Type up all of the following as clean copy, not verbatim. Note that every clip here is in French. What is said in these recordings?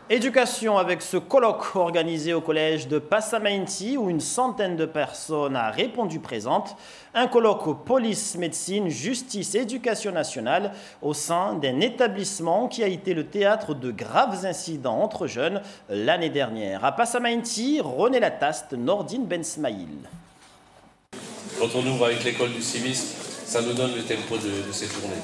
Éducation avec ce colloque organisé au collège de Passamainti où une centaine de personnes a répondu présente. Un colloque police, médecine, justice, éducation nationale au sein d'un établissement qui a été le théâtre de graves incidents entre jeunes l'année dernière. À Passamainti, René Lataste, Nordine Bensmaïl. Quand on ouvre avec l'école du civisme, ça nous donne le tempo de cette journée.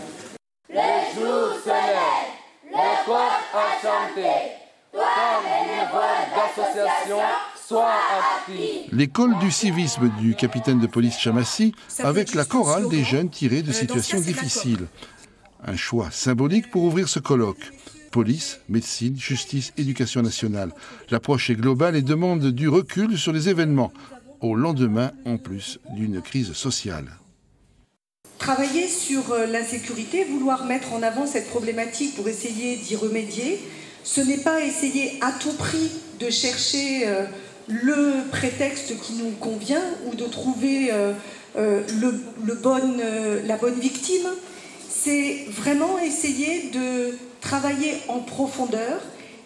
Les jours se lèvent, les corps à chanter. Toi, bénévole d'association, sois actif. L'école du civisme du capitaine de police Chamassi avec la chorale des jeunes tirés de situations difficiles. Un choix symbolique pour ouvrir ce colloque. Police, médecine, justice, éducation nationale. L'approche est globale et demande du recul sur les événements, au lendemain en plus d'une crise sociale. Travailler sur l'insécurité, vouloir mettre en avant cette problématique pour essayer d'y remédier, ce n'est pas essayer à tout prix de chercher le prétexte qui nous convient ou de trouver la bonne victime. C'est vraiment essayer de travailler en profondeur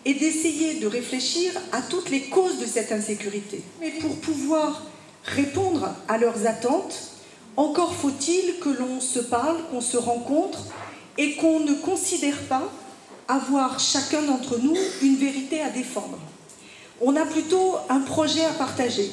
et d'essayer de réfléchir à toutes les causes de cette insécurité. Mais pour pouvoir répondre à leurs attentes, encore faut-il que l'on se parle, qu'on se rencontre et qu'on ne considère pas avoir chacun d'entre nous une vérité à défendre. On a plutôt un projet à partager.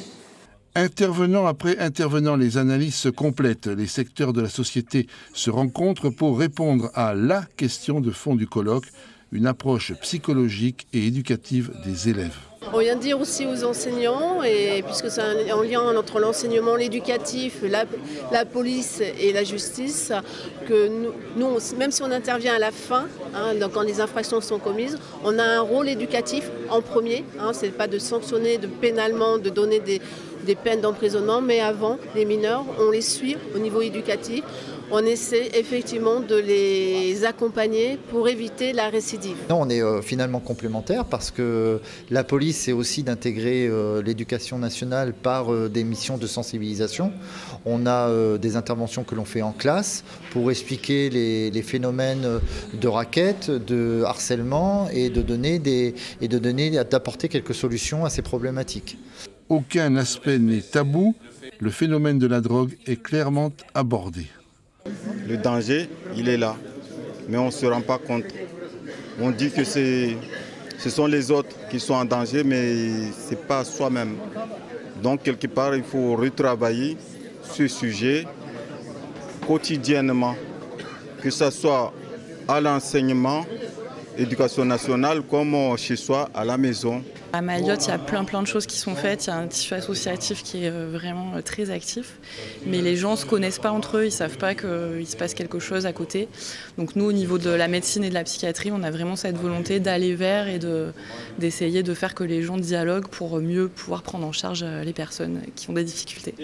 Intervenant après intervenant, les analyses se complètent. Les secteurs de la société se rencontrent pour répondre à la question de fond du colloque, une approche psychologique et éducative des élèves. On vient de dire aussi aux enseignants, et puisque c'est un lien entre l'enseignement, l'éducatif, la police et la justice, que nous, même si on intervient à la fin, donc quand les infractions sont commises, on a un rôle éducatif en premier. C'est pas de sanctionner pénalement, de donner des peines d'emprisonnement, mais avant, les mineurs, on les suit au niveau éducatif. On essaie effectivement de les accompagner pour éviter la récidive. Non, on est finalement complémentaires parce que la police, c'est aussi d'intégrer l'éducation nationale par des missions de sensibilisation. On a des interventions que l'on fait en classe pour expliquer les phénomènes de raquettes, de harcèlement et d'apporter quelques solutions à ces problématiques. Aucun aspect n'est tabou, le phénomène de la drogue est clairement abordé. Le danger, il est là, mais on ne se rend pas compte. On dit que ce sont les autres qui sont en danger, mais ce n'est pas soi-même. Donc, quelque part, il faut retravailler ce sujet quotidiennement, que ce soit à l'enseignement, éducation nationale, comme chez soi, à la maison. À Mayotte, il y a plein de choses qui sont faites. Il y a un tissu associatif qui est vraiment très actif. Mais les gens ne se connaissent pas entre eux, ils ne savent pas qu'il se passe quelque chose à côté. Donc nous, au niveau de la médecine et de la psychiatrie, on a vraiment cette volonté d'aller vers et d'essayer de faire que les gens dialoguent pour mieux pouvoir prendre en charge les personnes qui ont des difficultés.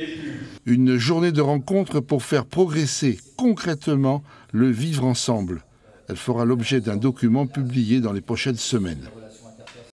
Une journée de rencontre pour faire progresser concrètement le vivre ensemble. Elle fera l'objet d'un document publié dans les prochaines semaines.